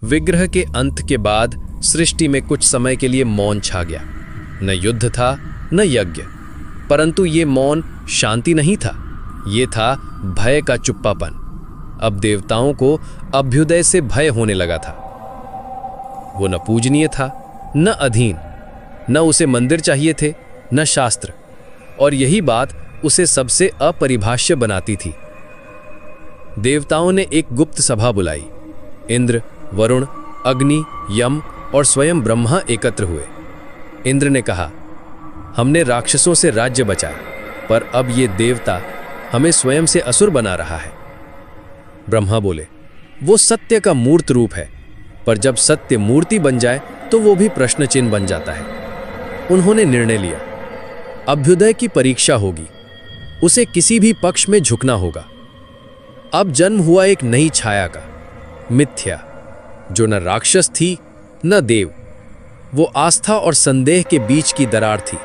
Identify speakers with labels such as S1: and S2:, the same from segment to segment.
S1: विग्रह के अंत के बाद सृष्टि में कुछ समय के लिए मौन छा गया। न युद्ध था न यज्ञ, परंतु ये मौन शांति नहीं था, ये था भय का चुप्पापन। अब देवताओं को अभ्युदय से भय होने लगा था। वो न पूजनीय था न अधीन, न उसे मंदिर चाहिए थे न शास्त्र, और यही बात उसे सबसे अपरिभाष्य बनाती थी। देवताओं ने एक गुप्त सभा बुलाई। इंद्र, वरुण, अग्नि, यम और स्वयं ब्रह्मा एकत्र हुए। इंद्र ने कहा, हमने राक्षसों से राज्य बचाया, पर अब ये देवता हमें स्वयं से असुर बना रहा है। ब्रह्मा बोले, वो सत्य का मूर्त रूप है, पर जब सत्य मूर्ति बन जाए तो वो भी प्रश्न चिन्ह बन जाता है। उन्होंने निर्णय लिया, अभ्युदय की परीक्षा होगी, उसे किसी भी पक्ष में झुकना होगा। अब जन्म हुआ एक नई छाया का, मिथ्या, जो न राक्षस थी न देव। वो आस्था और संदेह के बीच की दरार थी।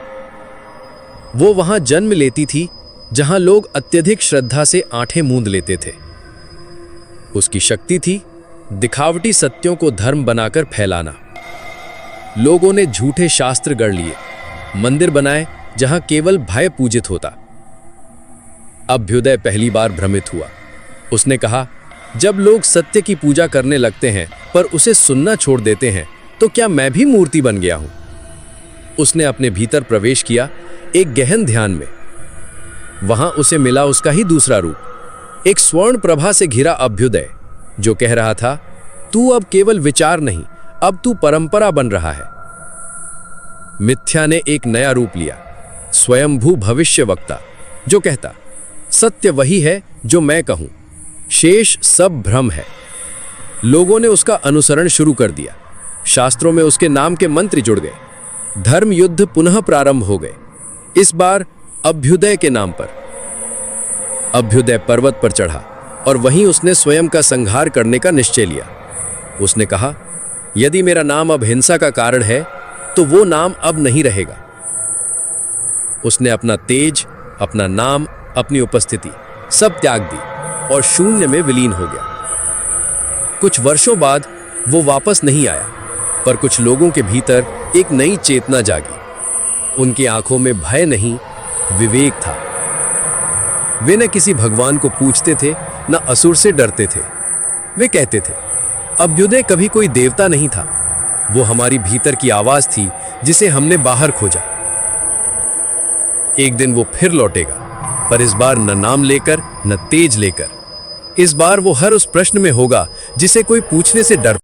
S1: वो वहां जन्म लेती थी जहां लोग अत्यधिक श्रद्धा से आंखें मूंद लेते थे। उसकी शक्ति थी दिखावटी सत्यों को धर्म बनाकर फैलाना। लोगों ने झूठे शास्त्र गढ़ लिए, मंदिर बनाए जहां केवल भय पूजित होता। अभ्युदय पहली बार भ्रमित हुआ। उसने कहा, जब लोग सत्य की पूजा करने लगते हैं पर उसे सुनना छोड़ देते हैं, तो क्या मैं भी मूर्ति बन गया हूं? उसने अपने भीतर प्रवेश किया, एक गहन ध्यान में। वहां उसे मिला उसका ही दूसरा रूप, एक स्वर्ण प्रभा से घिरा अभ्युदय, जो कह रहा था, तू अब केवल विचार नहीं, अब तू परंपरा बन रहा है। मिथ्या ने एक नया रूप लिया, स्वयंभू भविष्य वक्ता, जो कहता, सत्य वही है जो मैं कहूं, शेष सब भ्रम है। लोगों ने उसका अनुसरण शुरू कर दिया। शास्त्रों में उसके नाम के मंत्र जुड़ गए। धर्म युद्ध पुनः प्रारंभ हो गए, इस बार अभ्युदय के नाम पर। अभ्युदय पर्वत पर चढ़ा और वहीं उसने स्वयं का संहार करने का निश्चय लिया। उसने कहा, यदि मेरा नाम अब हिंसा का कारण है तो वो नाम अब नहीं रहेगा। उसने अपना तेज, अपना नाम, अपनी उपस्थिति सब त्याग दी और शून्य में विलीन हो गया। कुछ वर्षों बाद वो वापस नहीं आया, पर कुछ लोगों के भीतर एक नई चेतना जागी। उनकी आंखों में भय नहीं, विवेक था। वे न किसी भगवान को पूछते थे, न असुर से डरते थे। वे कहते थे, अभ्युदय कभी कोई देवता नहीं था, वो हमारी भीतर की आवाज थी जिसे हमने बाहर खोजा। एक दिन वो फिर लौटेगा, पर इस बार न नाम लेकर न तेज लेकर। इस बार वो हर उस प्रश्न में होगा जिसे कोई पूछने से डर